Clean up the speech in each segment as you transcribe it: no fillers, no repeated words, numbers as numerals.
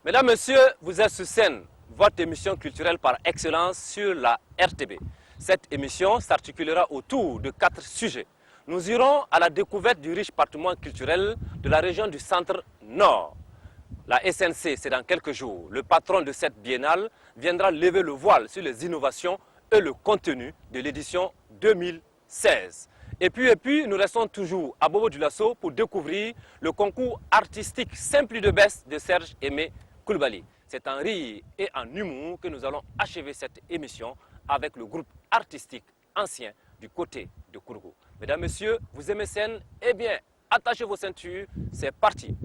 Mesdames, Messieurs, vous êtes sur scène, votre émission culturelle par excellence sur la RTB. Cette émission s'articulera autour de 4 sujets. Nous irons à la découverte du riche patrimoine culturel de la région du Centre-Nord. La SNC, c'est dans quelques jours. Le patron de cette biennale viendra lever le voile sur les innovations et le contenu de l'édition 2016. Et puis, nous restons toujours à Bobo-Dioulasso pour découvrir le concours artistique Simpli de Best de Serge Aimé Coulibaly. C'est en rire et en humour que nous allons achever cette émission avec le groupe artistique ancien du côté de Kourgou. Mesdames, Messieurs, vous aimez scène? Eh bien, attachez vos ceintures, c'est parti.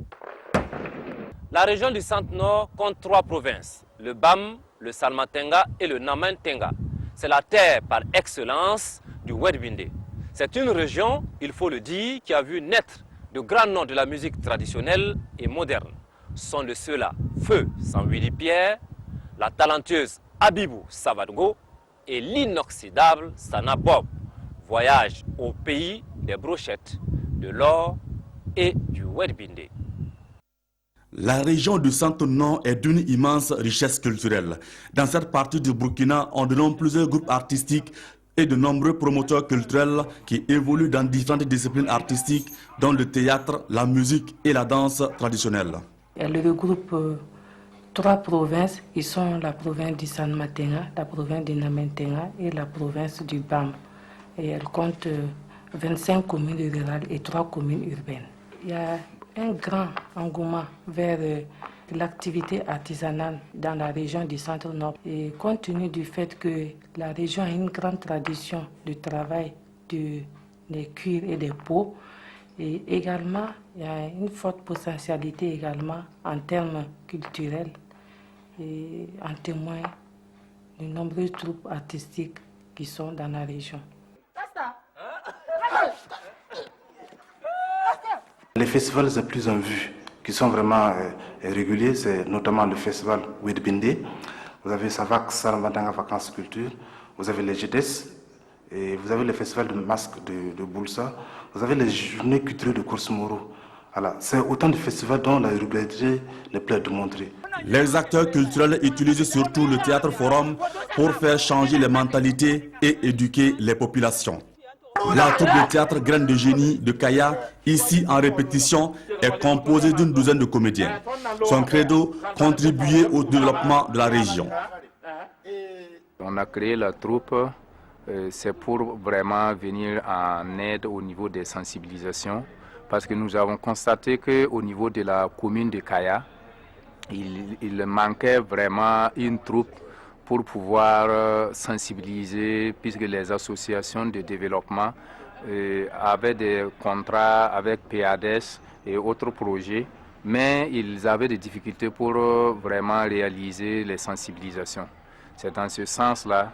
La région du Centre-Nord compte 3 provinces, le BAM, le Salmatenga et le Namantenga. C'est la terre par excellence du Wedbindé. C'est une région, il faut le dire, qui a vu naître de grands noms de la musique traditionnelle et moderne. Sont de ceux-là Feu Sanwili Pierre, la talentueuse Abibou Savadgo et l'inoxydable Sana Bob. Voyage au pays des brochettes, de l'or et du Wedbindé. La région du Centre-Nord est d'une immense richesse culturelle. Dans cette partie du Burkina, on dénombre plusieurs groupes artistiques et de nombreux promoteurs culturels qui évoluent dans différentes disciplines artistiques, dont le théâtre, la musique et la danse traditionnelle. Elle regroupe 3 provinces, qui sont la province du Salmatenga, la province du Namantenga et la province du BAM. Et elle compte 25 communes rurales et 3 communes urbaines. Il y a un grand engouement vers l'activité artisanale dans la région du Centre-Nord. Et compte tenu du fait que la région a une grande tradition de travail des cuirs et des peaux, et également il y a une forte potentialité également en termes culturels, et en témoignent de nombreuses troupes artistiques qui sont dans la région. Les festivals les plus en vue, qui sont vraiment réguliers, c'est notamment le festival Wedbindé. Vous avez Savak Salmadanga Vacances Culture, vous avez les GEDES, et vous avez le festival de masques de Boulsa, vous avez les journées culturelles de Koursoumoro. Voilà. C'est autant de festivals dont la régularité les plaît de montrer. Les acteurs culturels utilisent surtout le théâtre forum pour faire changer les mentalités et éduquer les populations. La troupe de théâtre Graines de Génie de Kaya, ici en répétition, est composée d'une douzaine de comédiens. Son credo, contribuer au développement de la région. On a créé la troupe, c'est pour vraiment venir en aide au niveau des sensibilisations, parce que nous avons constaté qu'au niveau de la commune de Kaya, il manquait vraiment une troupe pour pouvoir sensibiliser, puisque les associations de développement avaient des contrats avec PADES et autres projets, mais ils avaient des difficultés pour vraiment réaliser les sensibilisations. C'est dans ce sens-là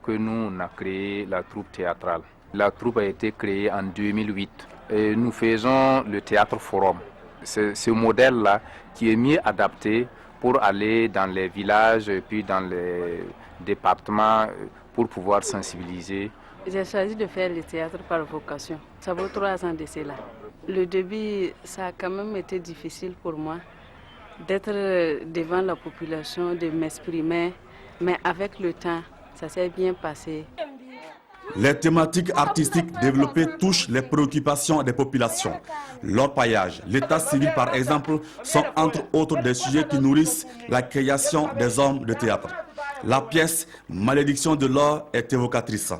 que nous on a créé la troupe théâtrale. La troupe a été créée en 2008 et nous faisons le théâtre forum. C'est ce modèle-là qui est mieux adapté pour aller dans les villages et puis dans les départements pour pouvoir sensibiliser. J'ai choisi de faire le théâtre par vocation. Ça vaut 3 ans de cela. Le début, ça a quand même été difficile pour moi d'être devant la population, de m'exprimer, mais avec le temps, ça s'est bien passé. Les thématiques artistiques développées touchent les préoccupations des populations. L'orpaillage, l'état civil par exemple, sont entre autres des sujets qui nourrissent la création des hommes de théâtre. La pièce Malédiction de l'or est évocatrice.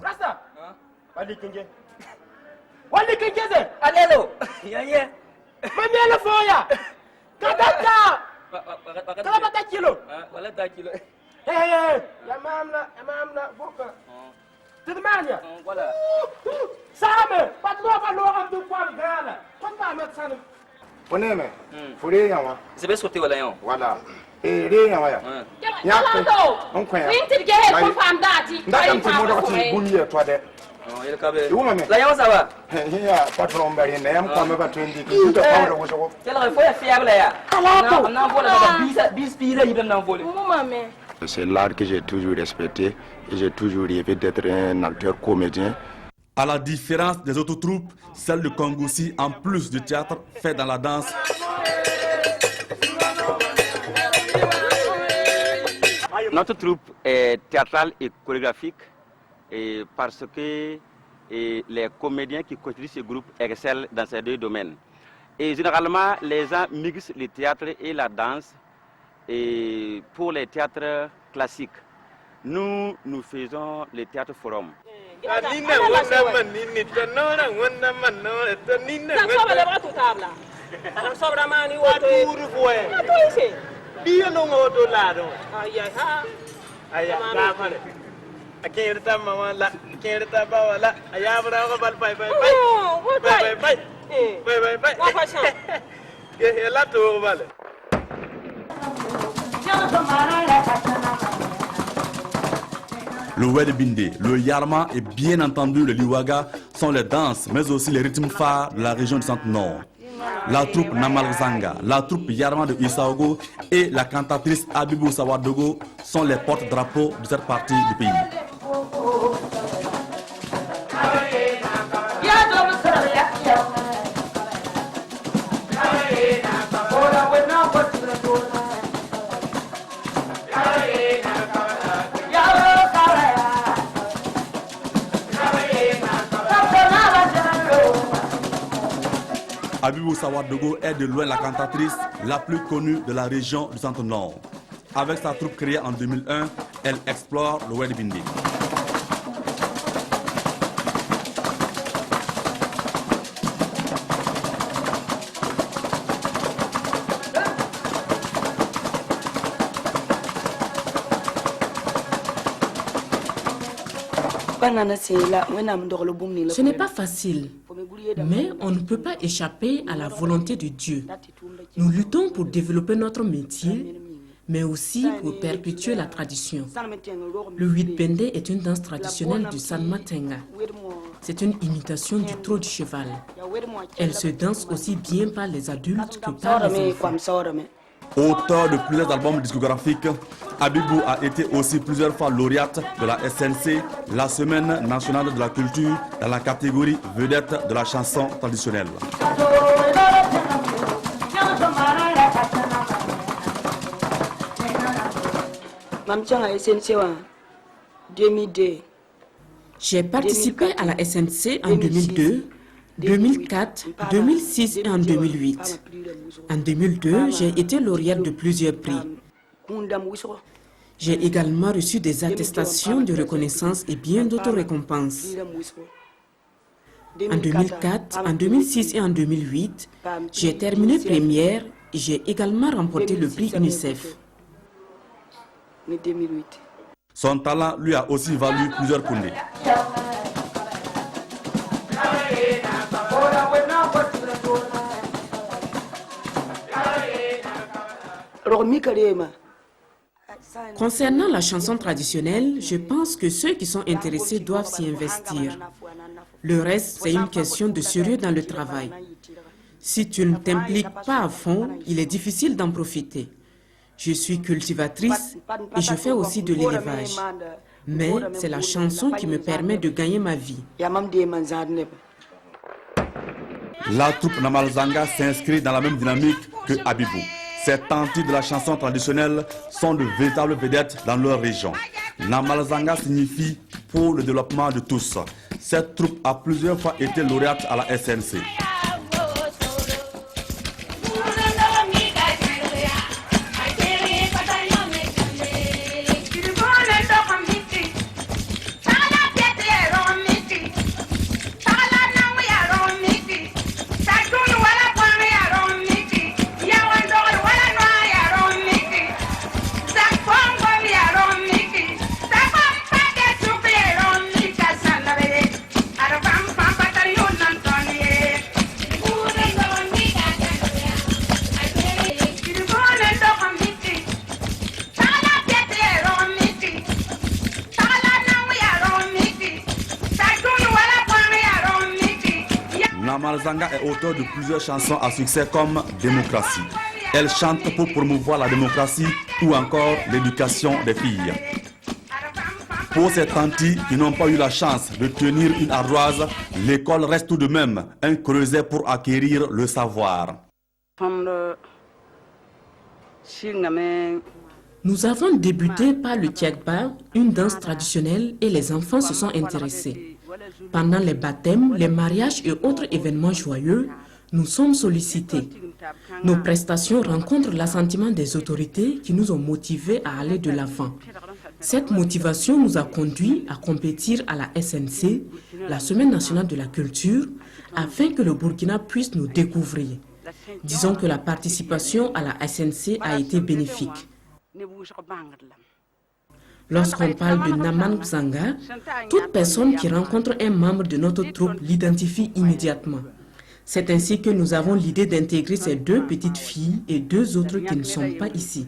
C'est l'art que j'ai toujours respecté et j'ai toujours rêvé d'être un acteur comédien. À la différence des autres troupes, celle de Kongoussi, en plus du théâtre, fait dans la danse. Notre troupe est théâtrale et chorégraphique et parce que les comédiens qui constituent ce groupe excellent dans ces deux domaines. Et généralement, les gens mixent le théâtre et la danse et pour les théâtres classiques. Nous faisons le théâtre forum. Le Wedebinde, le Yarma et bien entendu le Liwaga sont les danses, mais aussi les rythmes phares de la région du Centre-Nord. La troupe Namalzanga, la troupe Yarma de Issaogo et la cantatrice Abibou Sawadogo sont les porte-drapeaux de cette partie du pays. Abibou Sawadogo est de loin la cantatrice la plus connue de la région du Centre-Nord. Avec sa troupe créée en 2001, elle explore le Wedebinde. Ce n'est pas facile, mais on ne peut pas échapper à la volonté de Dieu. Nous luttons pour développer notre métier, mais aussi pour perpétuer la tradition. Le Wedebinde est une danse traditionnelle du Sanmatenga. C'est une imitation du trot du cheval. Elle se danse aussi bien par les adultes que par les enfants. Auteur de plusieurs albums discographiques, Abibou a été aussi plusieurs fois lauréate de la SNC, la Semaine nationale de la culture, dans la catégorie vedette de la chanson traditionnelle. J'ai participé à la SNC en 2002, 2004, 2006 et en 2008. En 2002, j'ai été lauréate de plusieurs prix. J'ai également reçu des attestations de reconnaissance et bien d'autres récompenses. En 2004, en 2006 et en 2008, j'ai terminé première et j'ai également remporté le prix UNICEF. Son talent lui a aussi valu plusieurs Koundé. Concernant la chanson traditionnelle, je pense que ceux qui sont intéressés doivent s'y investir. Le reste, c'est une question de sérieux dans le travail. Si tu ne t'impliques pas à fond, il est difficile d'en profiter. Je suis cultivatrice et je fais aussi de l'élevage. Mais c'est la chanson qui me permet de gagner ma vie. La troupe Namalzanga s'inscrit dans la même dynamique que Abibou. Ces tantis de la chanson traditionnelle sont de véritables vedettes dans leur région. Namalzanga signifie pour le développement de tous. Cette troupe a plusieurs fois été lauréate à la SNC. Namalzanga est auteur de plusieurs chansons à succès comme Démocratie. Elle chante pour promouvoir la démocratie ou encore l'éducation des filles. Pour ces tantis qui n'ont pas eu la chance de tenir une ardoise, l'école reste tout de même un creuset pour acquérir le savoir. Nous avons débuté par le Tiagba, une danse traditionnelle, et les enfants se sont intéressés. Pendant les baptêmes, les mariages et autres événements joyeux, nous sommes sollicités. Nos prestations rencontrent l'assentiment des autorités qui nous ont motivés à aller de l'avant. Cette motivation nous a conduits à compétir à la SNC, la Semaine nationale de la culture, afin que le Burkina puisse nous découvrir. Disons que la participation à la SNC a été bénéfique. Lorsqu'on parle de Naman Xanga, toute personne qui rencontre un membre de notre troupe l'identifie immédiatement. C'est ainsi que nous avons l'idée d'intégrer ces 2 petites filles et 2 autres qui ne sont pas ici.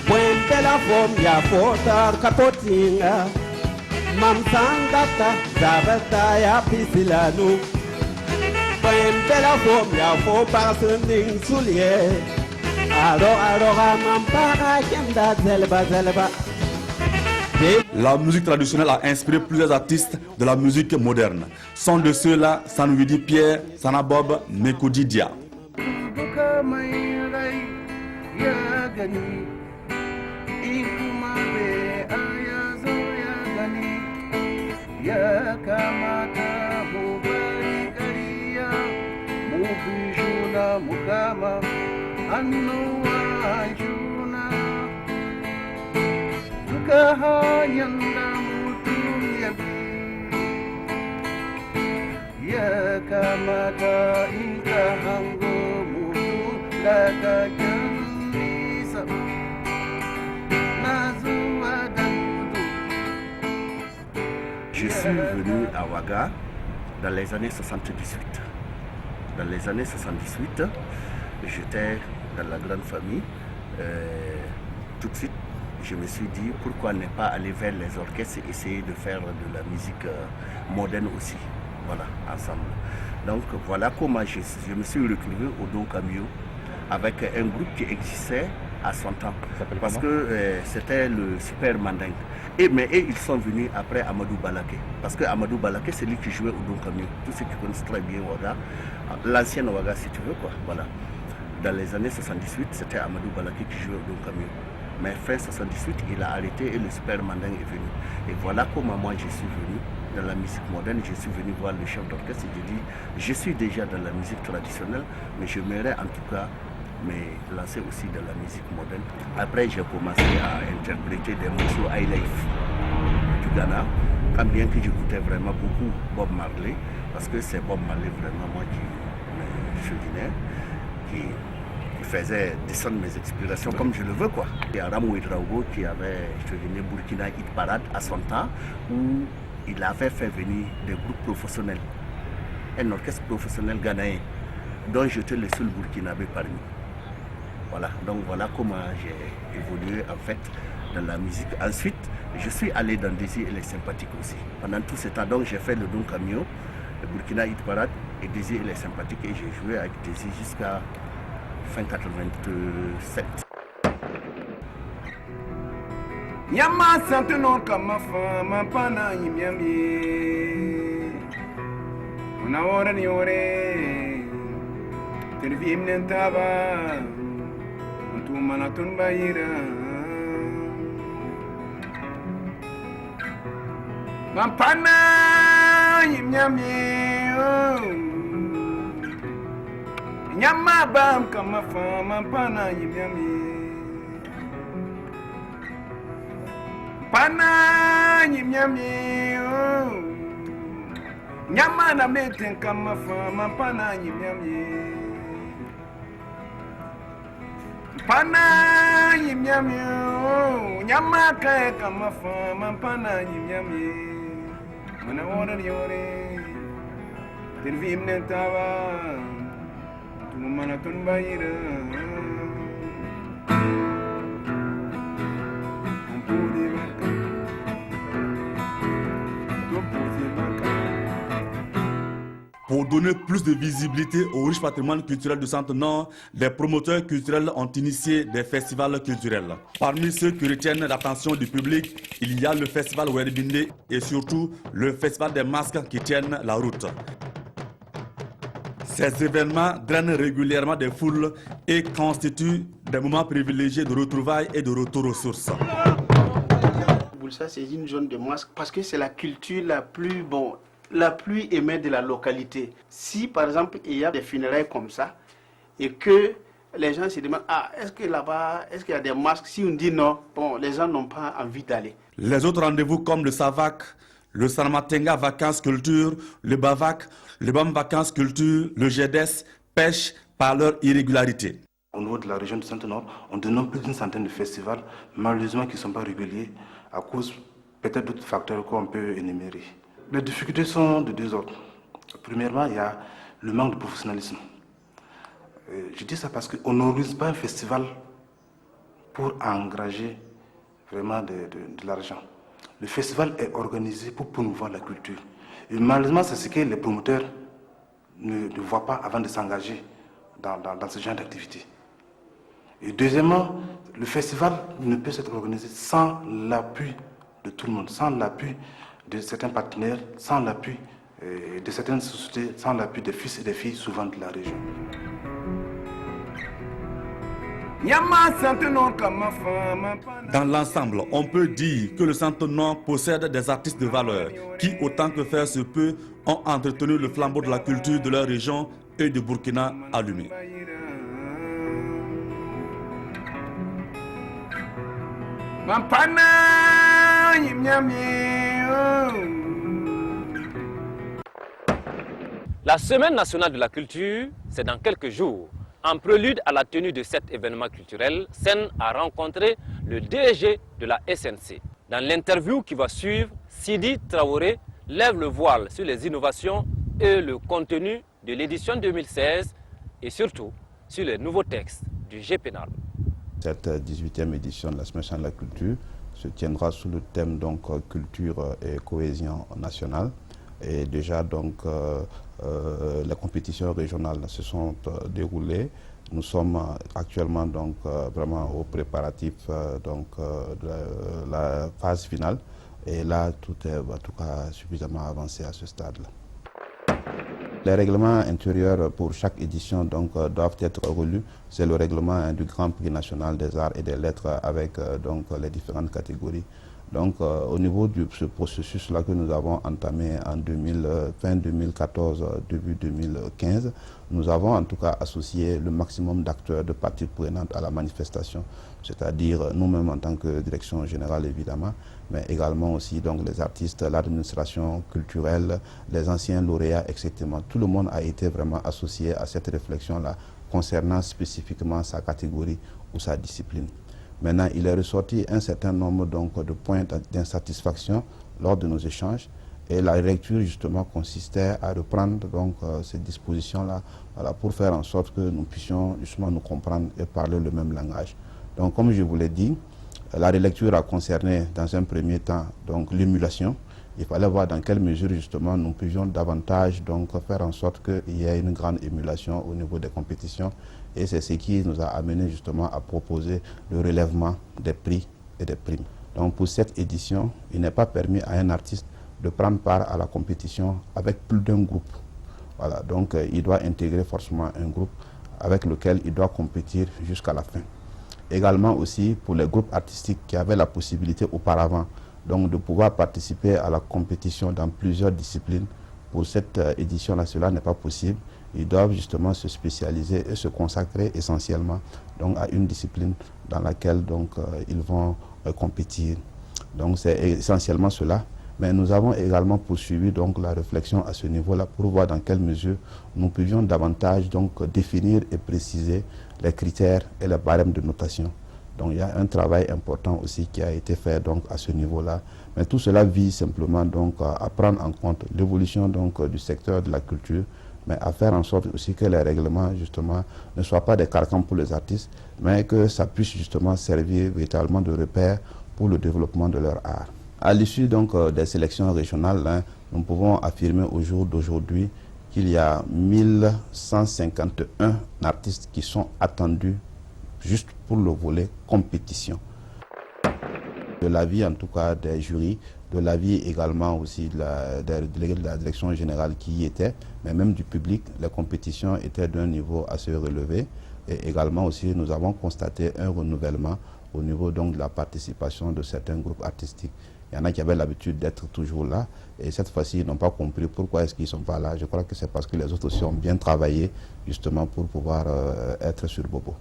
Puente la fombia fotar capotinga Mam sangata zabata ya pisilanu Puente la fombia fotar sending sulie Aro mampara kenda zelba zelba. La musique traditionnelle a inspiré plusieurs artistes de la musique moderne. Sont de ceux-là Sanouvidi Pierre, Sanabob, Mekodi Dia. Ya kamata mubari kariya mubijuna mukama annuwa juna tukahanyanda mutum yabi ya kamata inkahango mutum laka jambisa nazuwa dan. Je suis venu à Ouaga dans les années 78. Dans les années 78, j'étais dans la grande famille. Tout de suite, je me suis dit pourquoi ne pas aller vers les orchestres et essayer de faire de la musique moderne aussi. Voilà, ensemble. Donc voilà comment je me suis retrouvé au Don Camio avec un groupe qui existait à son temps. Parce que c'était le Super Mandingue. Mais ils sont venus après Amadou Balaké. Parce que Amadou Balaké, c'est lui qui jouait au Don Camio. Tous ceux qui connaissent très bien Ouaga, l'ancienne Ouaga si tu veux, quoi. Voilà. Dans les années 78, c'était Amadou Balaké qui jouait au Don Camio. Mais fin 78, il a arrêté et le Super Mandingue est venu. Et voilà comment moi je suis venu dans la musique moderne. Je suis venu voir le chef d'orchestre et j'ai dit, je suis déjà dans la musique traditionnelle, mais je m'aimerais en tout cas mais lancer aussi dans la musique moderne. Après, j'ai commencé à interpréter des morceaux high life du Ghana, quand bien que j'écoutais vraiment beaucoup Bob Marley, parce que c'est Bob Marley vraiment moi qui me cheminait, qui faisait descendre mes inspirations comme je le veux, quoi. Il y a Ramou Ouedraogo qui avait cheminé Burkina Hit Parade à son temps, où il avait fait venir des groupes professionnels, un orchestre professionnel ghanéen, dont j'étais le seul Burkinabé parmi. Voilà, donc voilà comment j'ai évolué en fait dans la musique. Ensuite, je suis allé dans Désir et les Sympathiques aussi. Pendant tout ce temps, donc j'ai fait le Don Camio, le Burkina Hit Parade et Désir et les Sympathiques et j'ai joué avec Désir jusqu'à fin 87. Yama santuno kama fama pana yimiami Una ora ni ore Tervim nentaba Untu manatun bayira Mampana yimiami Yama bam kama fama pana yimiami Pana nyimyami nyama na meten kama fama pana nyimyami Pana nyimyami nyama kae kama fama pana nyimyami Mana ora ni ore Tirvim nentawa Tumana tunbayira Pour donner plus de visibilité au riche patrimoine culturel du Centre-Nord, les promoteurs culturels ont initié des festivals culturels. Parmi ceux qui retiennent l'attention du public, il y a le festival Wedbinde et surtout le festival des masques qui tiennent la route. Ces événements drainent régulièrement des foules et constituent des moments privilégiés de retrouvailles et de retour aux sources. Boulssa, c'est une zone de masques parce que c'est la culture la plus aimée de la localité. Si par exemple il y a des funérailles comme ça et que les gens se demandent est-ce que là-bas, est-ce qu'il y a des masques? Si on dit non, les gens n'ont pas envie d'aller. Les autres rendez-vous comme le SAVAC, le Sanmatenga Vacances Culture, le BAVAC, le BAM Vacances Culture, le GEDES pêchent par leur irrégularité. Au niveau de la région du Centre-Nord, on dénombre plus d'une centaine de festivals, malheureusement qui ne sont pas réguliers à cause peut-être d'autres facteurs qu'on peut énumérer. Les difficultés sont de deux ordres. Premièrement, il y a le manque de professionnalisme. Je dis ça parce qu'on n'organise pas un festival pour engager vraiment de l'argent. Le festival est organisé pour promouvoir la culture. Et malheureusement, c'est ce que les promoteurs ne voient pas avant de s'engager dans ce genre d'activité. Et deuxièmement, le festival ne peut être organisé sans l'appui de tout le monde, sans l'appui de certains partenaires, sans l'appui de certaines sociétés, sans l'appui des fils et des filles souvent de la région. Dans l'ensemble, on peut dire que le Centre-Nord possède des artistes de valeur qui, autant que faire se peut, ont entretenu le flambeau de la culture de leur région et du Burkina allumé. La Semaine nationale de la culture, c'est dans quelques jours. En prélude à la tenue de cet événement culturel, Sen a rencontré le DG de la SNC. Dans l'interview qui va suivre, Sidi Traoré lève le voile sur les innovations et le contenu de l'édition 2016 et surtout sur les nouveaux textes du GPNAL. Cette 18e édition de la Semaine nationale de la culture se tiendra sous le thème donc culture et cohésion nationale. Et déjà donc les compétitions régionales se sont déroulées. Nous sommes actuellement donc vraiment au préparatif de la phase finale. Et là, tout est en tout cas suffisamment avancé à ce stade-là. Les règlements intérieurs pour chaque édition donc, doivent être relus. C'est le règlement du Grand Prix national des arts et des lettres avec donc, les différentes catégories. Donc au niveau de ce processus-là que nous avons entamé en fin 2014, début 2015, nous avons en tout cas associé le maximum d'acteurs, de parties prenantes à la manifestation, c'est-à-dire nous-mêmes en tant que direction générale évidemment, mais également aussi donc, les artistes, l'administration culturelle, les anciens lauréats, etc. Tout le monde a été vraiment associé à cette réflexion-là concernant spécifiquement sa catégorie ou sa discipline. Maintenant, il est ressorti un certain nombre donc, de points d'insatisfaction lors de nos échanges et la lecture justement consistait à reprendre donc, ces dispositions-là pour faire en sorte que nous puissions justement nous comprendre et parler le même langage. Donc comme je vous l'ai dit, la relecture a concerné dans un premier temps l'émulation. Il fallait voir dans quelle mesure justement nous pouvions davantage donc, faire en sorte qu'il y ait une grande émulation au niveau des compétitions. Et c'est ce qui nous a amené justement à proposer le relèvement des prix et des primes. Donc pour cette édition, il n'est pas permis à un artiste de prendre part à la compétition avec plus d'un groupe. Voilà, donc il doit intégrer forcément un groupe avec lequel il doit compétir jusqu'à la fin. Également aussi pour les groupes artistiques qui avaient la possibilité auparavant donc de pouvoir participer à la compétition dans plusieurs disciplines. Pour cette édition-là, cela n'est pas possible. Ils doivent justement se spécialiser et se consacrer essentiellement donc, à une discipline dans laquelle donc, ils vont compétir. Donc c'est essentiellement cela. Mais nous avons également poursuivi donc, la réflexion à ce niveau-là pour voir dans quelle mesure nous pouvions davantage donc, définir et préciser les critères et les barèmes de notation. Donc il y a un travail important aussi qui a été fait donc, à ce niveau-là. Mais tout cela vise simplement donc, à prendre en compte l'évolution donc, du secteur de la culture, mais à faire en sorte aussi que les règlements justement ne soient pas des carcans pour les artistes, mais que ça puisse justement servir véritablement de repère pour le développement de leur art. À l'issue donc des sélections régionales, nous pouvons affirmer au jour d'aujourd'hui qu'il y a 1151 artistes qui sont attendus juste pour le volet compétition. De l'avis en tout cas des jurys, de l'avis également aussi des délégués de la direction générale qui y étaient, mais même du public, les compétitions étaient d'un niveau assez relevé. Et également aussi, nous avons constaté un renouvellement au niveau donc de la participation de certains groupes artistiques. Il y en a qui avaient l'habitude d'être toujours là, et cette fois-ci, ils n'ont pas compris pourquoi est-ce qu'ils ne sont pas là. Je crois que c'est parce que les autres aussi ont bien travaillé, justement, pour pouvoir être sur Bobo.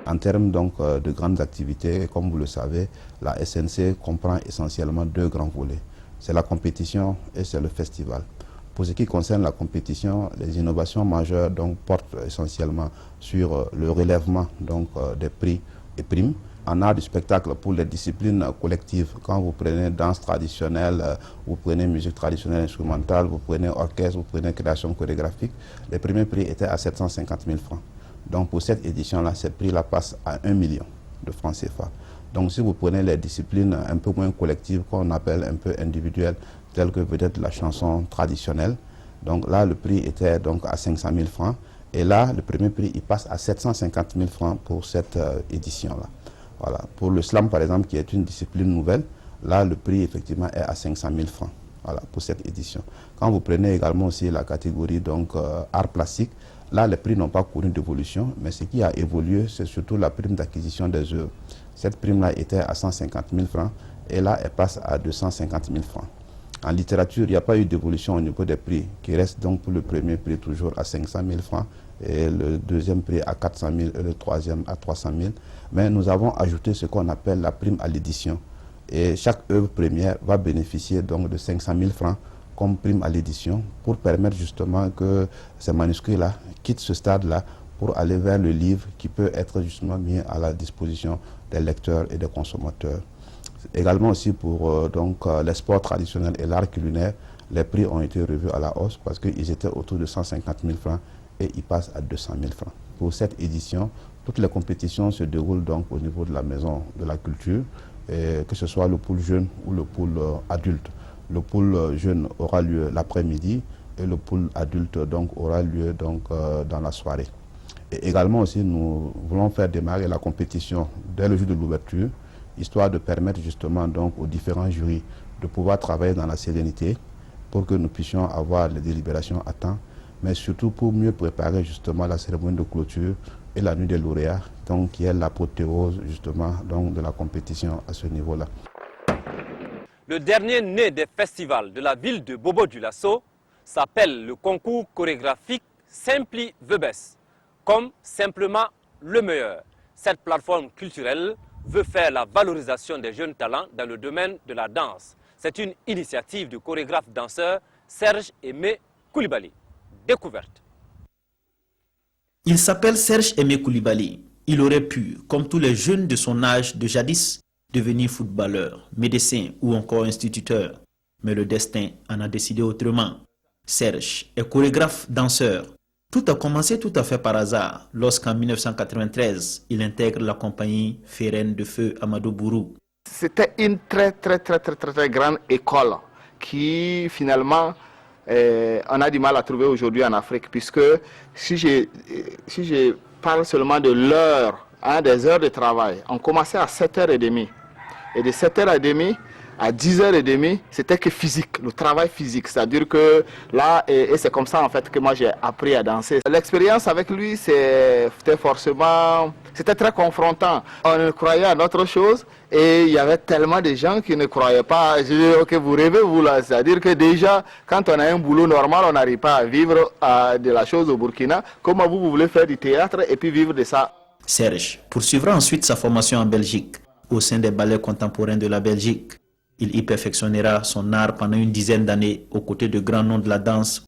En termes donc de grandes activités, comme vous le savez, la SNC comprend essentiellement deux grands volets. C'est la compétition et c'est le festival. Pour ce qui concerne la compétition, les innovations majeures donc, portent essentiellement sur le relèvement donc, des prix et primes. En art du spectacle, pour les disciplines collectives, quand vous prenez danse traditionnelle, vous prenez musique traditionnelle instrumentale, vous prenez orchestre, vous prenez création chorégraphique, les premiers prix étaient à 750 000 francs. Donc pour cette édition-là, ces prix-là passent à 1 million de francs CFA. Donc si vous prenez les disciplines un peu moins collectives, qu'on appelle un peu individuelles, telles que peut-être la chanson traditionnelle, donc là le prix était donc à 500 000 francs. Et là, le premier prix, il passe à 750 000 francs pour cette édition-là. Voilà. Pour le slam, par exemple, qui est une discipline nouvelle, là, le prix, effectivement, est à 500 000 francs. Voilà, pour cette édition. Quand vous prenez également aussi la catégorie donc art plastique, là, les prix n'ont pas connu d'évolution, mais ce qui a évolué, c'est surtout la prime d'acquisition des œuvres. Cette prime-là était à 150 000 francs, et là, elle passe à 250 000 francs. En littérature, il n'y a pas eu d'évolution au niveau des prix, qui reste donc pour le premier prix toujours à 500 000 francs, et le deuxième prix à 400 000 et le troisième à 300 000. Mais nous avons ajouté ce qu'on appelle la prime à l'édition. Et chaque œuvre première va bénéficier donc de 500 000 francs comme prime à l'édition pour permettre justement que ces manuscrits-là quittent ce stade-là pour aller vers le livre qui peut être justement mis à la disposition des lecteurs et des consommateurs. Également aussi pour les sports traditionnels et l'art culinaire, les prix ont été revus à la hausse parce qu'ils étaient autour de 150 000 francs et ils passent à 200 000 francs. Pour cette édition, toutes les compétitions se déroulent donc au niveau de la Maison de la Culture, et que ce soit le pool jeune ou le pool adulte. Le pool jeune aura lieu l'après-midi et le pool adulte donc, aura lieu donc, dans la soirée. Et également aussi, nous voulons faire démarrer la compétition dès le jour de l'ouverture, histoire de permettre justement donc, aux différents jurys de pouvoir travailler dans la sérénité pour que nous puissions avoir les délibérations à temps, mais surtout pour mieux préparer justement la cérémonie de clôture et la nuit des lauréats, donc, qui est l'apothéose justement donc, de la compétition à ce niveau-là. Le dernier né des festivals de la ville de Bobo-Dioulasso s'appelle le concours chorégraphique Simply the Best, comme simplement le meilleur. Cette plateforme culturelle veut faire la valorisation des jeunes talents dans le domaine de la danse. C'est une initiative du chorégraphe danseur Serge Aimé Koulibaly. Découverte. Il s'appelle Serge Aimé Koulibaly. Il aurait pu, comme tous les jeunes de son âge de jadis, devenir footballeur, médecin ou encore instituteur. Mais le destin en a décidé autrement. Serge est chorégraphe danseur. Tout a commencé tout à fait par hasard lorsqu'en 1993, il intègre la compagnie Ferren de Feu Amadou Bourou. C'était une très grande école qui finalement on a du mal à trouver aujourd'hui en Afrique, puisque si je parle seulement de l'heure, des heures de travail, on commençait à 7h30 et de 7h30 à 10h30, c'était que physique, le travail physique. C'est-à-dire que là, et c'est comme ça en fait que moi j'ai appris à danser. L'expérience avec lui, c'était très confrontant. On croyait à d'autres choses et il y avait tellement de gens qui ne croyaient pas. Je dis, ok, vous rêvez vous là. C'est-à-dire que déjà, quand on a un boulot normal, on n'arrive pas à vivre de la chose au Burkina. Comment vous voulez faire du théâtre et puis vivre de ça? Serge poursuivra ensuite sa formation en Belgique, au sein des ballets contemporains de la Belgique. Il y perfectionnera son art pendant une dizaine d'années aux côtés de grands noms de la danse.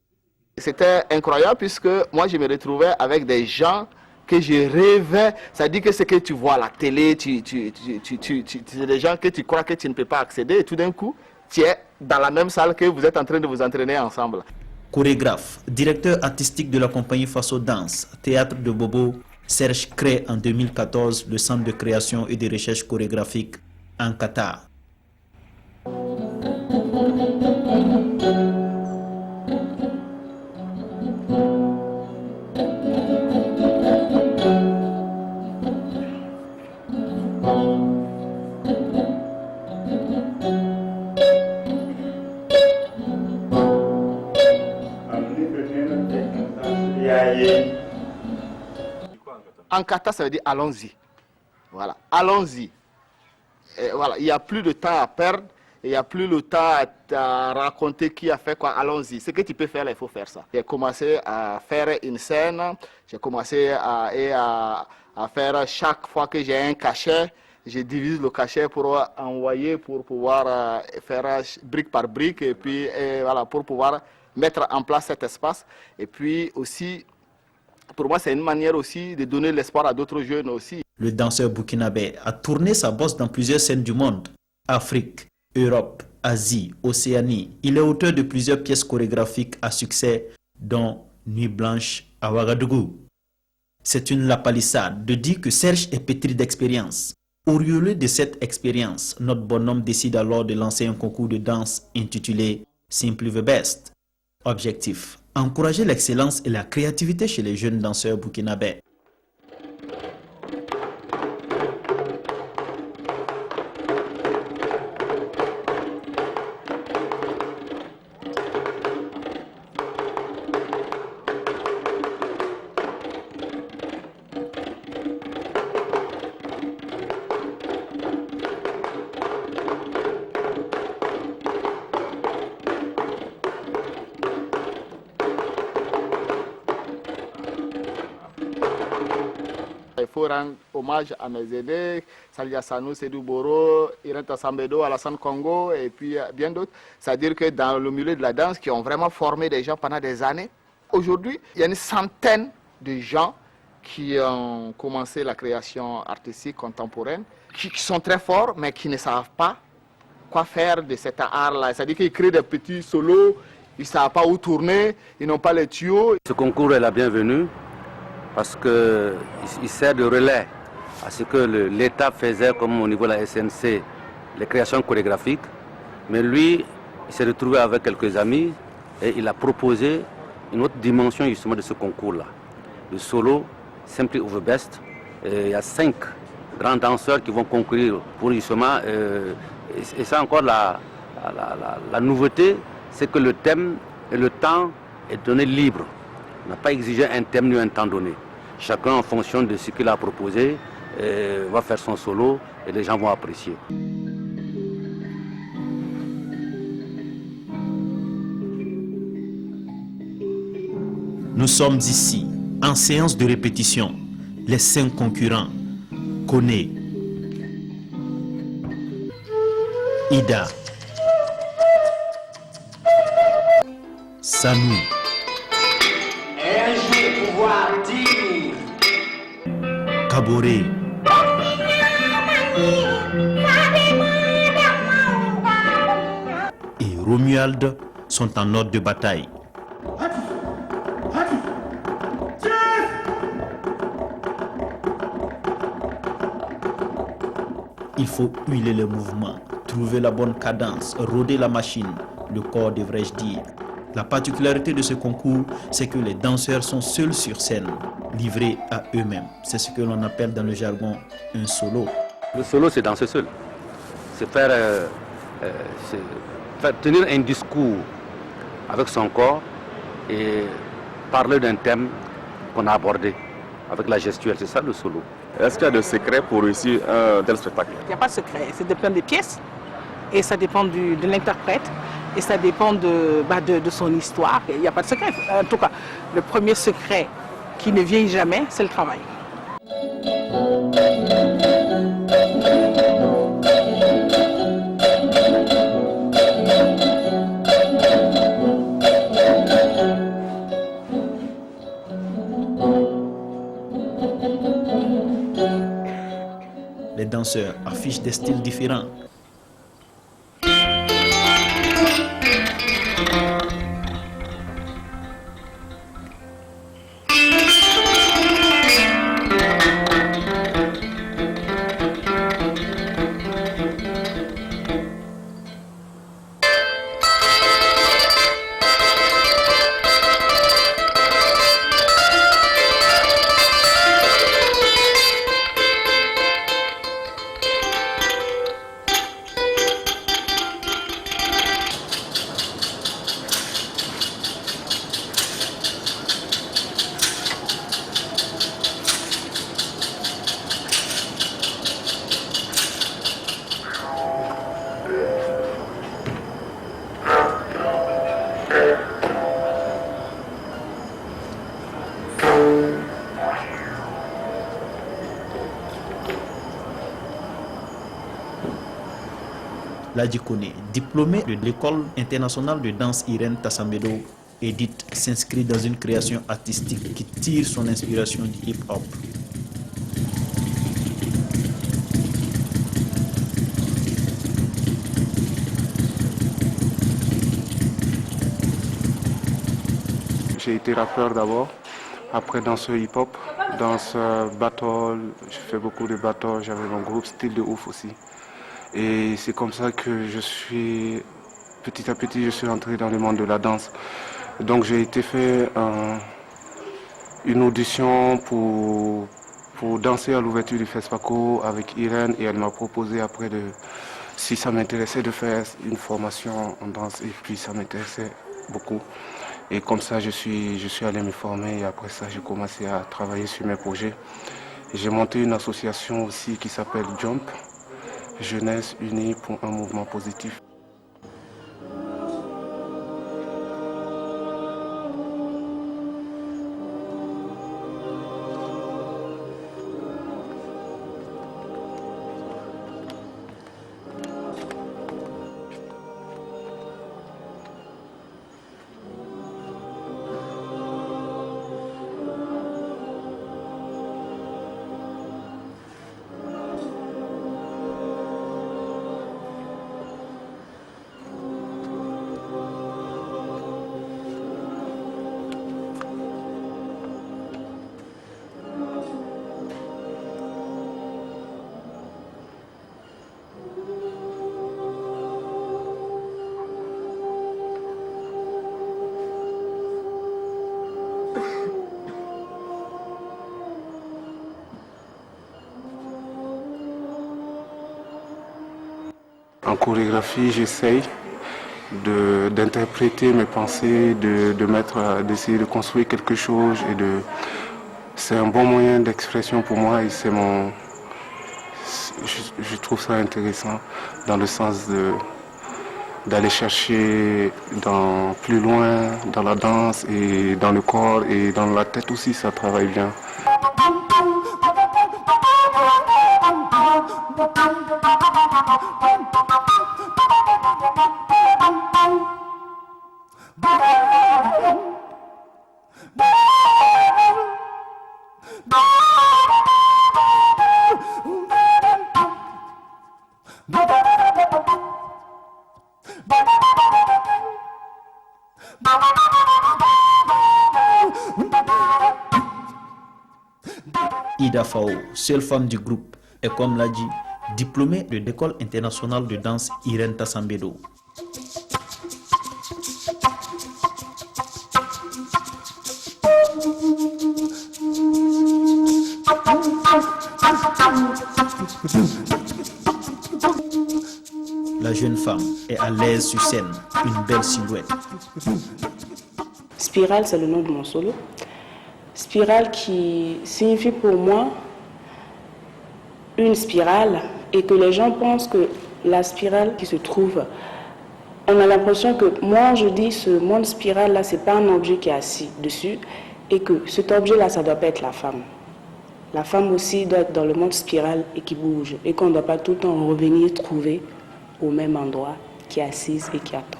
C'était incroyable puisque moi je me retrouvais avec des gens que je rêvais. Ça dit que ce que tu vois à la télé, c'est des gens que tu crois que tu ne peux pas accéder et tout d'un coup, tu es dans la même salle que vous êtes en train de vous entraîner ensemble. Chorégraphe, directeur artistique de la compagnie Faso Danse, théâtre de Bobo, Serge crée en 2014 le centre de création et de recherche chorégraphique en Qatar. En kata, ça veut dire allons-y. Voilà, allons-y. Voilà, il n'y a plus de temps à perdre, il n'y a plus le temps à raconter qui a fait quoi. Allons-y. Ce que tu peux faire, il faut faire ça. J'ai commencé à faire une scène, j'ai commencé à faire chaque fois que j'ai un cachet, je divise le cachet pour envoyer, pour pouvoir faire brique par brique, et puis voilà, pour pouvoir mettre en place cet espace. Et puis aussi, pour moi, c'est une manière aussi de donner l'espoir à d'autres jeunes aussi. Le danseur burkinabé a tourné sa bosse dans plusieurs scènes du monde. Afrique, Europe, Asie, Océanie. Il est auteur de plusieurs pièces chorégraphiques à succès, dont Nuit blanche à Ouagadougou. C'est une lapalissade de dire que Serge est pétri d'expérience. Auréolé de cette expérience, notre bonhomme décide alors de lancer un concours de danse intitulé Simply the Best. Objectif: encourager l'excellence et la créativité chez les jeunes danseurs burkinabés. Il faut rendre hommage à mes aînés, Salia Sanou, Sédou Boro, Irenta Sambedo, Alassane Congo et puis bien d'autres. C'est-à-dire que dans le milieu de la danse, qui ont vraiment formé des gens pendant des années, aujourd'hui, il y a une centaine de gens qui ont commencé la création artistique contemporaine, qui sont très forts, mais qui ne savent pas quoi faire de cet art-là. C'est-à-dire qu'ils créent des petits solos, ils ne savent pas où tourner, ils n'ont pas les tuyaux. Ce concours est la bienvenue, parce qu'il sert de relais à ce que l'État faisait comme au niveau de la SNC, les créations chorégraphiques. Mais lui, il s'est retrouvé avec quelques amis et il a proposé une autre dimension justement de ce concours-là. Le solo, Simply the Best. Et il y a 5 grands danseurs qui vont concourir pour justement... et ça encore, la nouveauté, c'est que le thème et le temps est donné libre. On n'a pas exigé un thème ni un temps donné. Chacun, en fonction de ce qu'il a proposé, va faire son solo et les gens vont apprécier. Nous sommes ici, en séance de répétition. Les 5 concurrents. Koné, Ida, Sanou, Kaboré, et Romuald sont en ordre de bataille. Il faut huiler le mouvement, trouver la bonne cadence, rôder la machine, le corps devrais-je dire. La particularité de ce concours, c'est que les danseurs sont seuls sur scène, livrés à eux-mêmes. C'est ce que l'on appelle dans le jargon un solo. Le solo, c'est danser seul. C'est faire tenir un discours avec son corps et parler d'un thème qu'on a abordé avec la gestuelle. C'est ça le solo. Est-ce qu'il y a des secrets pour réussir un tel spectacle? Il n'y a pas de secret, ça dépend des pièces et ça dépend de l'interprète et ça dépend de son histoire. Il n'y a pas de secret. En tout cas, le premier secret qui ne vieillit jamais, c'est le travail. Les danseurs affichent des styles différents. Ladji Koné, diplômée de l'école internationale de danse Irène Tassambedo, Edith s'inscrit dans une création artistique qui tire son inspiration du hip-hop. J'ai été rappeur d'abord, après danseur hip-hop, danseur battle, j'ai fait beaucoup de battles, j'avais mon groupe Style de Ouf aussi. Et c'est comme ça que petit à petit, je suis entré dans le monde de la danse. Donc j'ai été fait une audition pour danser à l'ouverture du FESPACO avec Irène et elle m'a proposé après si ça m'intéressait de faire une formation en danse et puis ça m'intéressait beaucoup. Et comme ça, je suis allé me former et après ça, j'ai commencé à travailler sur mes projets. J'ai monté une association aussi qui s'appelle Jump, Jeunesse Unie pour un mouvement positif. En chorégraphie, j'essaye d'interpréter mes pensées, d'essayer de construire quelque chose. C'est un bon moyen d'expression pour moi et je trouve ça intéressant dans le sens d'aller chercher plus loin dans la danse et dans le corps et dans la tête aussi, ça travaille bien. Ida Fao, seule femme du groupe, est comme l'a dit, diplômée de l'école internationale de danse Irène Tassambedo. La jeune femme est à l'aise sur scène, une belle silhouette. Spirale, c'est le nom de mon solo. Spirale qui signifie pour moi une spirale et que les gens pensent que la spirale qui se trouve, on a l'impression que moi je dis ce monde spirale là, c'est pas un objet qui est assis dessus et que cet objet là, ça doit pas être la femme. La femme aussi doit être dans le monde spirale et qui bouge et qu'on ne doit pas tout le temps revenir trouver au même endroit qui est assise et qui attend.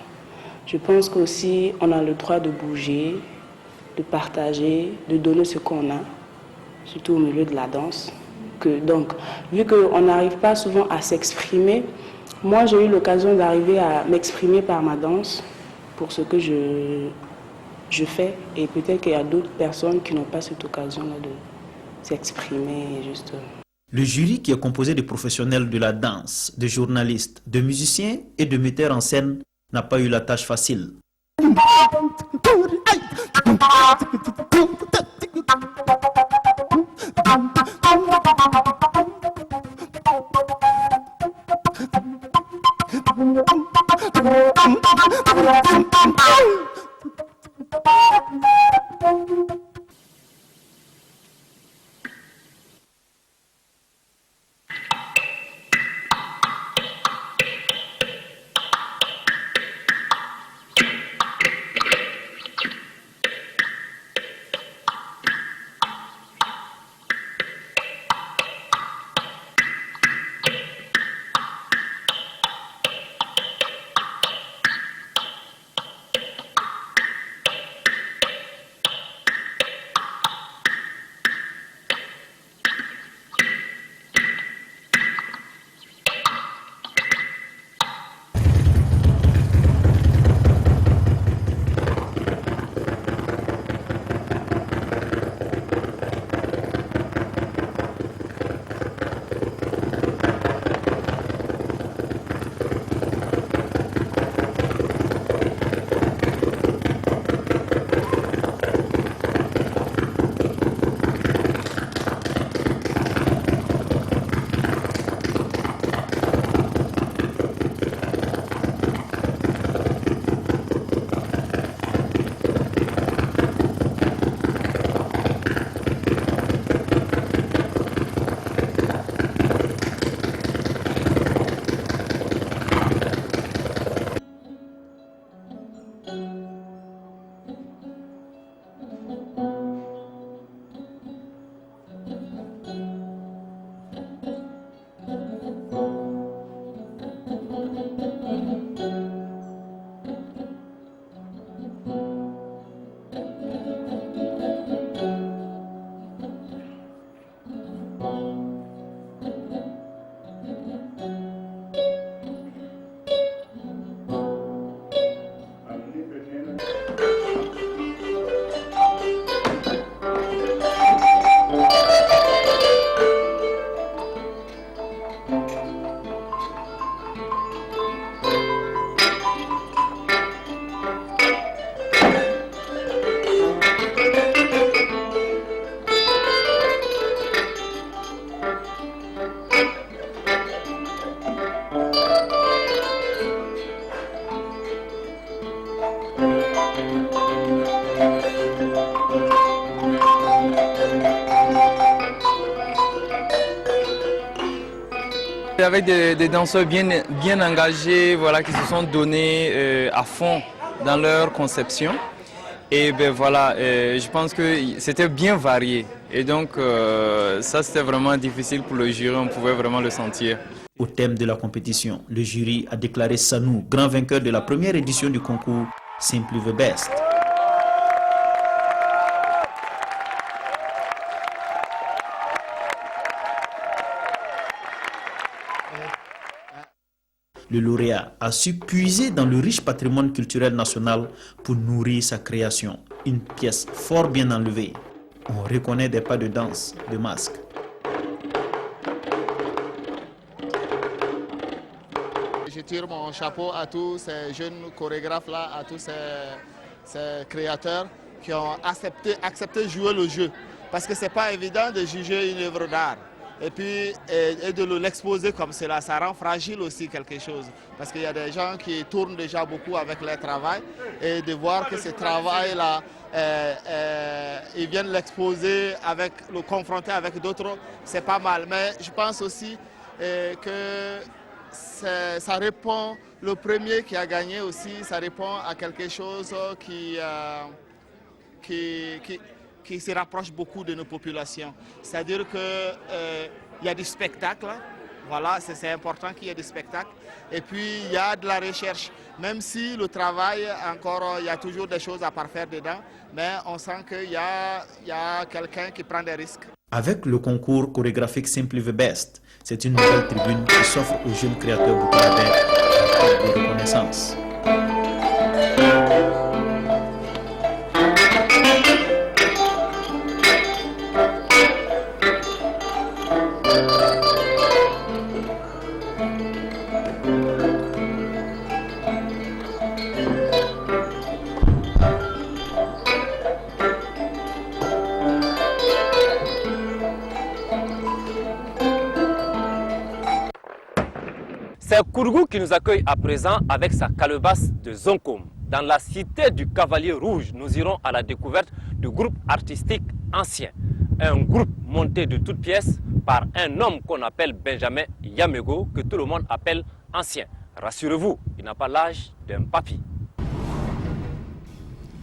Je pense qu'aussi on a le droit de bouger, de partager, de donner ce qu'on a, surtout au milieu de la danse. Donc, vu qu'on n'arrive pas souvent à s'exprimer, moi j'ai eu l'occasion d'arriver à m'exprimer par ma danse pour ce que je fais. Et peut-être qu'il y a d'autres personnes qui n'ont pas cette occasion-là de s'exprimer juste. Le jury, qui est composé de professionnels de la danse, de journalistes, de musiciens et de metteurs en scène, n'a pas eu la tâche facile. Avec des danseurs bien engagés, voilà, qui se sont donnés à fond dans leur conception. Et ben voilà, je pense que c'était bien varié. Et donc ça c'était vraiment difficile pour le jury, on pouvait vraiment le sentir. Au thème de la compétition, le jury a déclaré Sanou grand vainqueur de la première édition du concours Simply the Best. Le lauréat a su puiser dans le riche patrimoine culturel national pour nourrir sa création. Une pièce fort bien enlevée. On reconnaît des pas de danse, de masque. Je tire mon chapeau à tous ces jeunes chorégraphes-là, à tous ces créateurs qui ont accepté de jouer le jeu. Parce que ce n'est pas évident de juger une œuvre d'art. Et puis de l'exposer comme cela, ça rend fragile aussi quelque chose. Parce qu'il y a des gens qui tournent déjà beaucoup avec leur travail. Et de voir que ce travail-là, ils viennent l'exposer, le confronter avec d'autres, c'est pas mal. Mais je pense aussi que ça répond, le premier qui a gagné aussi, ça répond à quelque chose qui se rapproche beaucoup de nos populations. C'est-à-dire qu'il y a du spectacle, voilà, c'est important qu'il y ait du spectacle. Et puis il y a de la recherche, même si le travail, encore, il y a toujours des choses à parfaire dedans, mais on sent qu'il y a quelqu'un qui prend des risques. Avec le concours chorégraphique Simply the Best, c'est une nouvelle tribune qui s'offre aux jeunes créateurs burkinabés de reconnaissance. C'est Kourgou qui nous accueille à présent avec sa calebasse de Zonkom. Dans la cité du Cavalier Rouge, nous irons à la découverte du groupe artistique Ancien. Un groupe monté de toutes pièces par un homme qu'on appelle Benjamin Yamego, que tout le monde appelle Ancien. Rassurez-vous, il n'a pas l'âge d'un papy.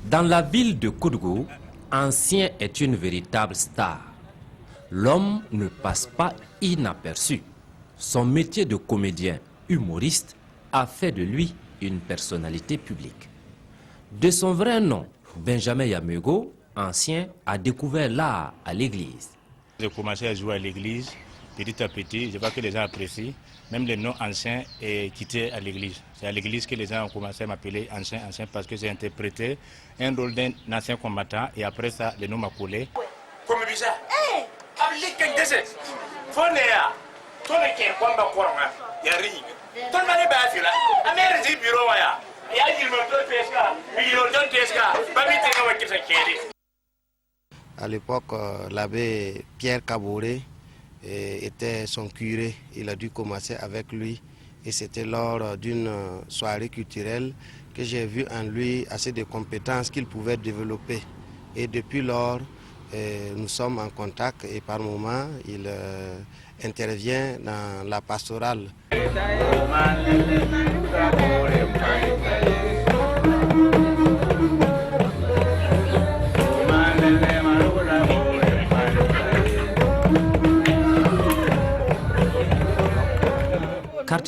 Dans la ville de Kourgou, Ancien est une véritable star. L'homme ne passe pas inaperçu. Son métier de comédien humoriste a fait de lui une personnalité publique. De son vrai nom, Benjamin Yamego, Ancien, a découvert l'art à l'église. J'ai commencé à jouer à l'église petit à petit. Je vois que les gens apprécient. Même le nom Ancien est quitté à l'église. C'est à l'église que les gens ont commencé à m'appeler Ancien, Ancien, parce que j'ai interprété un rôle d'un ancien combattant et après ça, le nom m'a collé. Comme bizarre. À l'époque, l'abbé Pierre Caboret était son curé. Il a dû commencer avec lui. Et c'était lors d'une soirée culturelle que j'ai vu en lui assez de compétences qu'il pouvait développer. Et depuis lors, nous sommes en contact et par moments, il intervient dans la pastorale.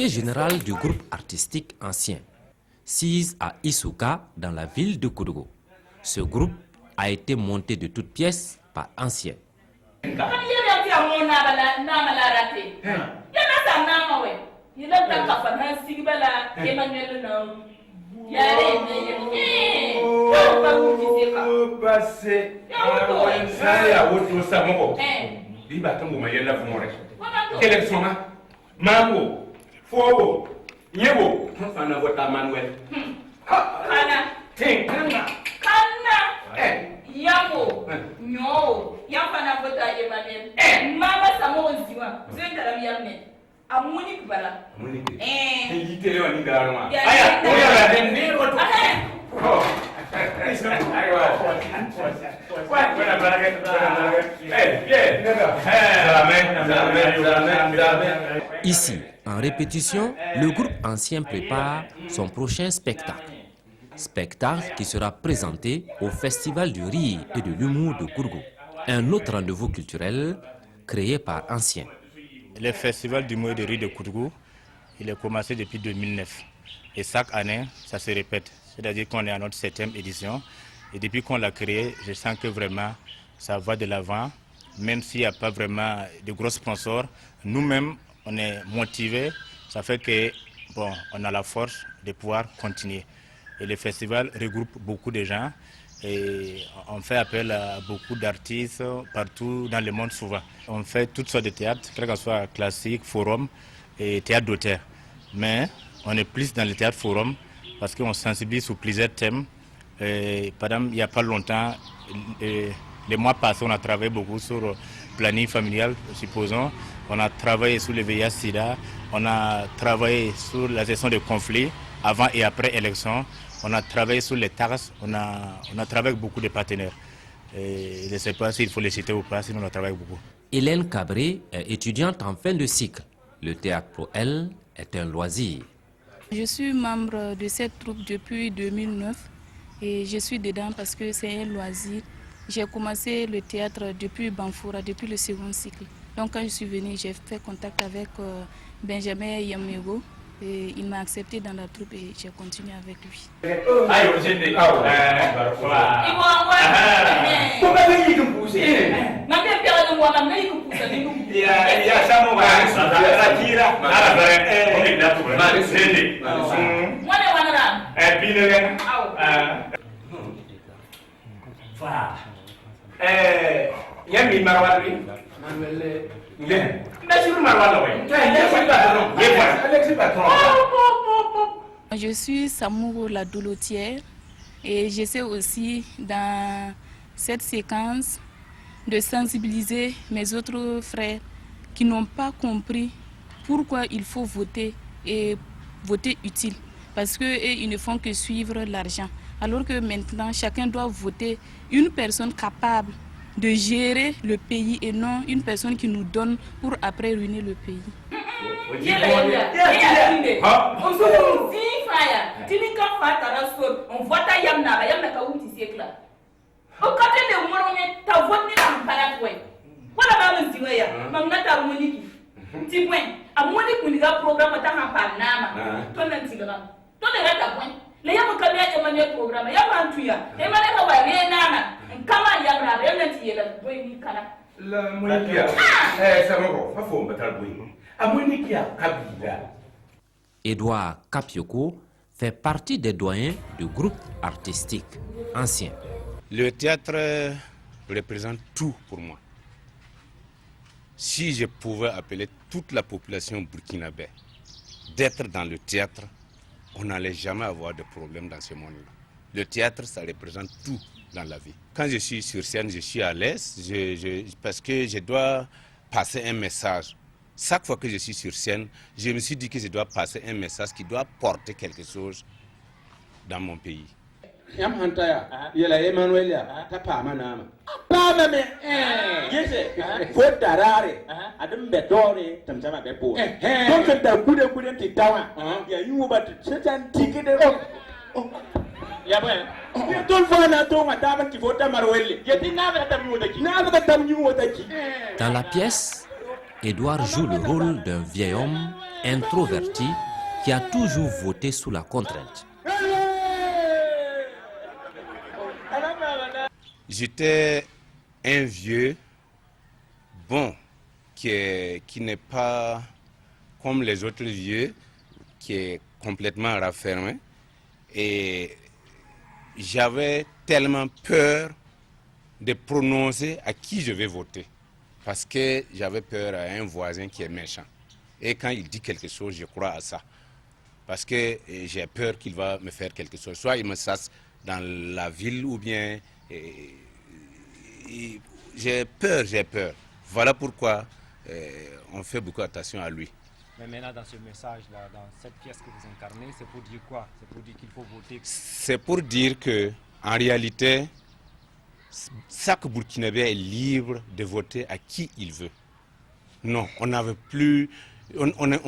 quartier général du groupe artistique ancien, sise à Isuka dans la ville de Koudougou. Ce groupe a été monté de toutes pièces par anciens. Yamo, no, Yamana Bota Emmanuel, Mama Samo Ziwa, Zendara Yamne, Amuni Bala, Ici, en répétition, le groupe ancien prépare son prochain spectacle. Spectacle qui sera présenté au Festival du Rire et de l'Humour de Koudougou, un autre rendez-vous culturel créé par anciens. Le Festival du Humour et de Rire de Koudougou, il a commencé depuis 2009. Et chaque année, ça se répète. C'est-à-dire qu'on est à notre 7e édition. Et depuis qu'on l'a créé, je sens que vraiment, ça va de l'avant. Même s'il n'y a pas vraiment de gros sponsors, nous-mêmes, on est motivés. Ça fait que, bon, on a la force de pouvoir continuer. Et le festival regroupe beaucoup de gens et on fait appel à beaucoup d'artistes partout dans le monde souvent. On fait toutes sortes de théâtres, que ce soit classique, forum et théâtre d'auteur. Mais on est plus dans le théâtre forum parce qu'on sensibilise sur plusieurs thèmes. Et, par exemple, il n'y a pas longtemps, les mois passés, on a travaillé beaucoup sur le planning familial, supposons. On a travaillé sur le VIH-Sida, on a travaillé sur la gestion des conflits avant et après élection. On a travaillé sur les taxes, on a travaillé avec beaucoup de partenaires. Et je ne sais pas s'il faut les citer ou pas, sinon on a travaillé beaucoup. Hélène Cabré est étudiante en fin de cycle. Le théâtre pour elle est un loisir. Je suis membre de cette troupe depuis 2009 et je suis dedans parce que c'est un loisir. J'ai commencé le théâtre depuis Banfoura, depuis le second cycle. Donc quand je suis venue, j'ai fait contact avec Benjamin Yamego. Et il m'a accepté dans la troupe et j'ai continué avec lui. Je suis Samouro la Doulotière et j'essaie aussi dans cette séquence de sensibiliser mes autres frères qui n'ont pas compris pourquoi il faut voter et voter utile. Parce qu'ils ne font que suivre l'argent. Alors que maintenant, chacun doit voter une personne capable de gérer le pays et non une personne qui nous donne pour après ruiner le pays. Edouard Kapioko fait partie des doyens du groupe artistique ancien. Le théâtre représente tout pour moi. Si je pouvais appeler toute la population burkinabé d'être dans le théâtre, on n'allait jamais avoir de problème dans ce monde-là. Le théâtre, ça représente tout dans la vie. Quand je suis sur scène, je suis à l'aise parce que je dois passer un message. Chaque fois que je suis sur scène, je me suis dit que je dois passer un message qui doit porter quelque chose dans mon pays. Dans la pièce, Édouard joue le rôle d'un vieil homme introverti qui a toujours voté sous la contrainte. J'étais un vieux, bon, qui n'est pas comme les autres vieux, qui est complètement raffermé. Et j'avais tellement peur de prononcer à qui je vais voter. Parce que j'avais peur à un voisin qui est méchant. Et quand il dit quelque chose, je crois à ça. Parce que j'ai peur qu'il va me faire quelque chose. Soit il me sasse dans la ville ou bien... j'ai peur. Voilà pourquoi on fait beaucoup attention à lui. Mais maintenant, dans ce message-là, dans cette pièce que vous incarnez, c'est pour dire quoi? C'est pour dire qu'il faut voter? C'est pour dire que, en réalité, chaque Burkinabé est libre de voter à qui il veut. Non, on ne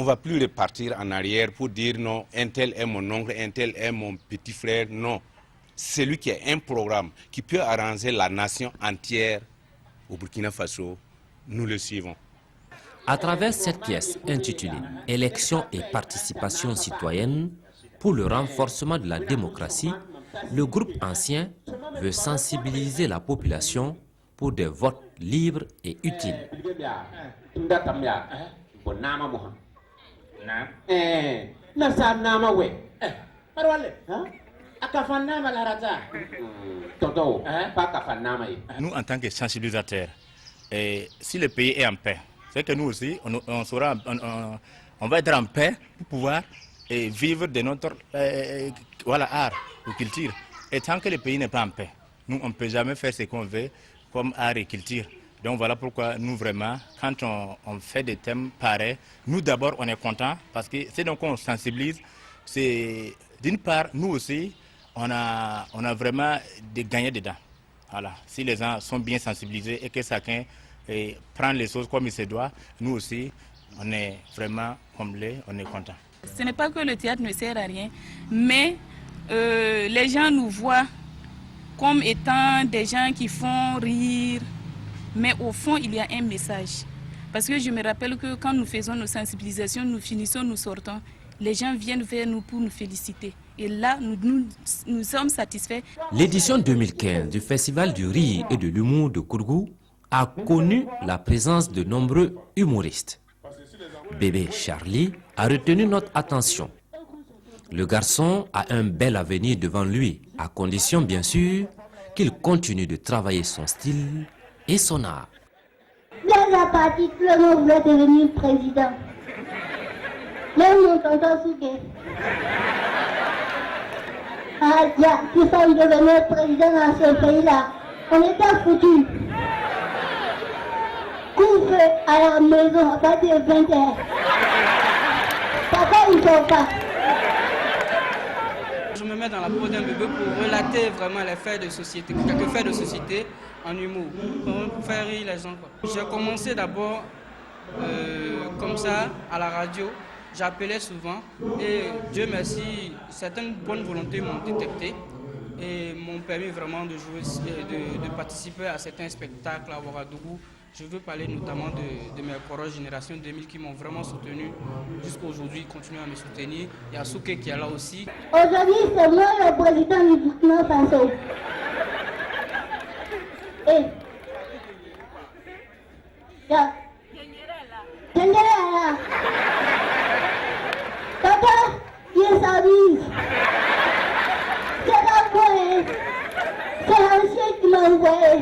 va plus repartir en arrière pour dire non, un tel est mon oncle, un tel est mon petit frère. Non, c'est lui qui a un programme qui peut arranger la nation entière au Burkina Faso. Nous le suivons. À travers cette pièce intitulée « Élections et participation citoyenne pour le renforcement de la démocratie », le groupe ancien veut sensibiliser la population pour des votes libres et utiles. Nous, en tant que sensibilisateurs, si le pays est en paix, c'est que nous aussi, on va être en paix pour pouvoir vivre de notre art ou culture. Et tant que le pays n'est pas en paix, nous, on ne peut jamais faire ce qu'on veut comme art et culture. Donc voilà pourquoi nous, vraiment, quand on fait des thèmes pareils, nous d'abord, on est contents parce que c'est donc qu'on sensibilise. C'est d'une part, nous aussi, on a vraiment gagné dedans. Voilà. Si les gens sont bien sensibilisés et que chacun prend les choses comme il se doit, nous aussi, on est vraiment comblés, on est contents. Ce n'est pas que le théâtre ne sert à rien, mais les gens nous voient comme étant des gens qui font rire, mais au fond, il y a un message. Parce que je me rappelle que quand nous faisons nos sensibilisations, nous finissons, nous sortons, les gens viennent vers nous pour nous féliciter. Et là, nous sommes satisfaits. L'édition 2015 du Festival du rire et de l'humour de Kourgou a connu la présence de nombreux humoristes. Bébé Charlie a retenu notre attention. Le garçon a un bel avenir devant lui, à condition bien sûr qu'il continue de travailler son style et son art. Dans la partie, tout le monde voulait devenir président. Même mon tonton Souké. Si on devenait président dans ce pays-là, on était foutus. Couvre à la maison à partir de 20h. Papa, il ne faut pas. Je me mets dans la peau d'un bébé pour relater vraiment les faits de société, quelques faits de société en humour, pour faire rire les gens. J'ai commencé d'abord comme ça à la radio, j'appelais souvent et Dieu merci, certaines bonnes volontés m'ont détecté et m'ont permis vraiment de jouer, de participer à certains spectacles à Ouagadougou. Je veux parler notamment de mes proches générations 2000 qui m'ont vraiment soutenu jusqu'à aujourd'hui, ils continuent à me soutenir. Il y a Souké qui est là aussi. Aujourd'hui, c'est moi le président du Burkina Faso. Et Tendere là. Papa, il s'amuse. C'est pas moi. C'est l'ancien qui m'a envoyé.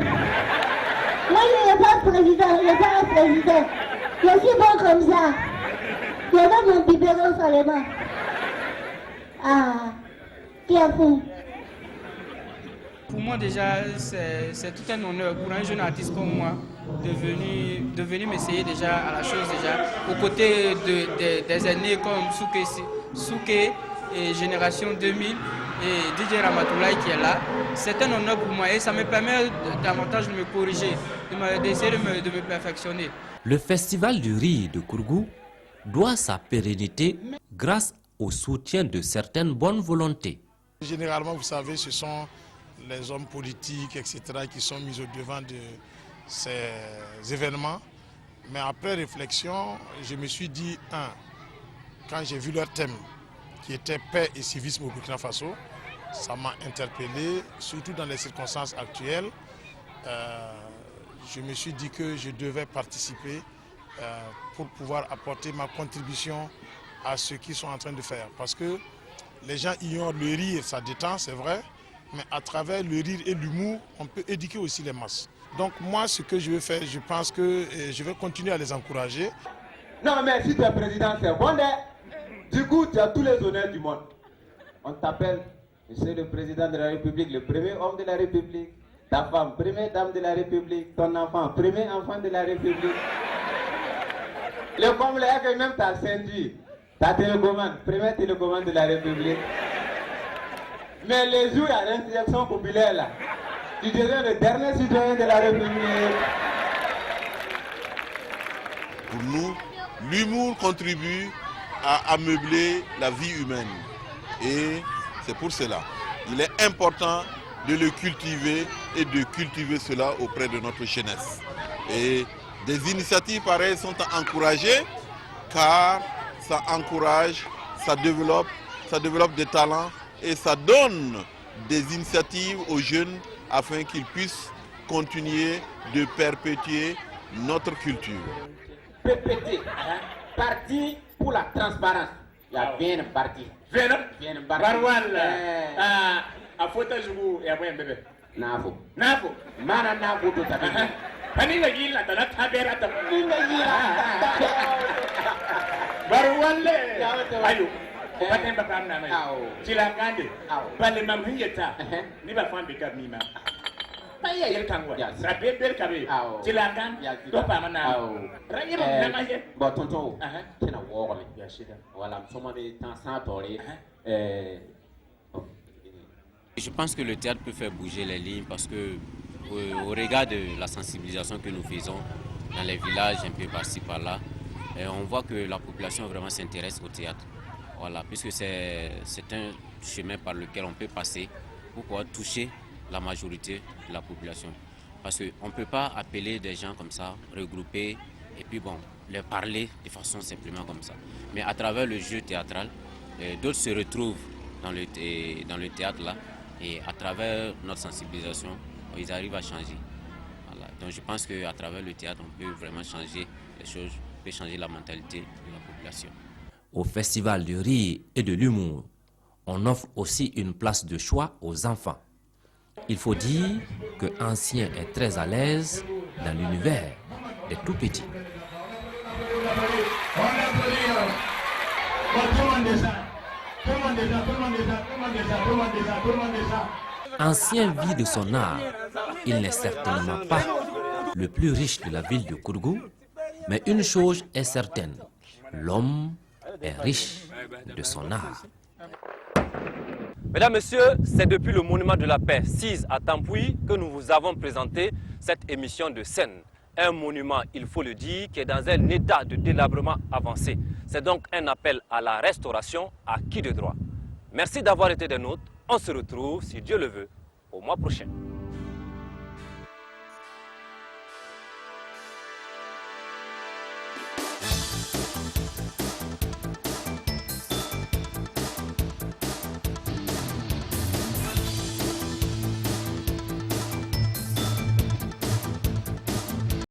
Moi, je n'ai pas président, je n'ai pas un président. Je suis bon comme ça. Je donne mon biberon sur les mains. Ah, qui est fou. Pour moi déjà, c'est tout un honneur pour un jeune artiste comme moi de venir m'essayer déjà à la chose déjà, aux côtés des aînés comme Souké et Génération 2000 et DJ Ramatoulaye qui est là. C'est un honneur pour moi et ça me permet davantage de me corriger, d'essayer de me perfectionner. Le Festival du rire de Kourgou doit sa pérennité grâce au soutien de certaines bonnes volontés. Généralement, vous savez, ce sont les hommes politiques, etc., qui sont mis au devant de ces événements. Mais après réflexion, je me suis dit, quand j'ai vu leur thème, qui était paix et civisme au Burkina Faso, ça m'a interpellé, surtout dans les circonstances actuelles. Je me suis dit que je devais participer pour pouvoir apporter ma contribution à ce qu'ils sont en train de faire. Parce que les gens ignorent le rire, ça détend, c'est vrai, mais à travers le rire et l'humour, on peut éduquer aussi les masses. Donc moi, ce que je vais faire, je pense que je vais continuer à les encourager. Non, mais si tu es président, c'est bon. Du coup, tu as tous les honneurs du monde. On t'appelle, monsieur le président de la République, le premier homme de la République, ta femme, première dame de la République, ton enfant, premier enfant de la République. Le comble est que même ta ceinture, ta télécommande, première télécommande de la République. Mais les jours à l'insurrection populaire, là, tu deviens le dernier citoyen de la République. Pour nous, l'humour contribue à ameubler la vie humaine. Et c'est pour cela, il est important de le cultiver et de cultiver cela auprès de notre jeunesse. Et des initiatives pareilles sont à encourager car ça encourage, ça développe des talents et ça donne des initiatives aux jeunes afin qu'ils puissent continuer de perpétuer notre culture. PPT, parti pour la transparence. Il y a bien un parti. Bien un parti. A photo jugu ya boyen bébé. Nafo. Mana nafo to tabi. Pani la gila ta tabera ta. Ni la gila. Barwalle. Ayo. Paten ba kam na mai. Cila kande. Bale mam hingeta. Ni ba fambe ka mima. Paya yel kangwa. Rabe bel kabe. Cila kan. Do pa mana. Rayiro na maje. Bo tonto. Kena wogole. Ya shida. Wala msoma be tan sa tore. Je pense que le théâtre peut faire bouger les lignes parce que au regard de la sensibilisation que nous faisons dans les villages un peu par-ci par-là, on voit que la population vraiment s'intéresse au théâtre. Voilà, puisque c'est un chemin par lequel on peut passer pour pouvoir toucher la majorité de la population. Parce qu'on ne peut pas appeler des gens comme ça, regrouper et puis bon, leur parler de façon simplement comme ça. Mais à travers le jeu théâtral, d'autres se retrouvent dans le théâtre là. Et à travers notre sensibilisation, ils arrivent à changer. Voilà. Donc je pense qu'à travers le théâtre, on peut vraiment changer les choses, on peut changer la mentalité de la population. Au Festival du rire et de l'humour, on offre aussi une place de choix aux enfants. Il faut dire que Ancien est très à l'aise dans l'univers des tout-petits. Ancien vit de son art. Il n'est certainement pas le plus riche de la ville de Kourgou, mais une chose est certaine, l'homme est riche de son art. Mesdames, Messieurs, c'est depuis le Monument de la Paix, 6 à Tampoui, que nous vous avons présenté cette émission de scène. Un monument, il faut le dire, qui est dans un état de délabrement avancé. C'est donc un appel à la restauration à qui de droit. Merci d'avoir été des nôtres. On se retrouve, si Dieu le veut, au mois prochain.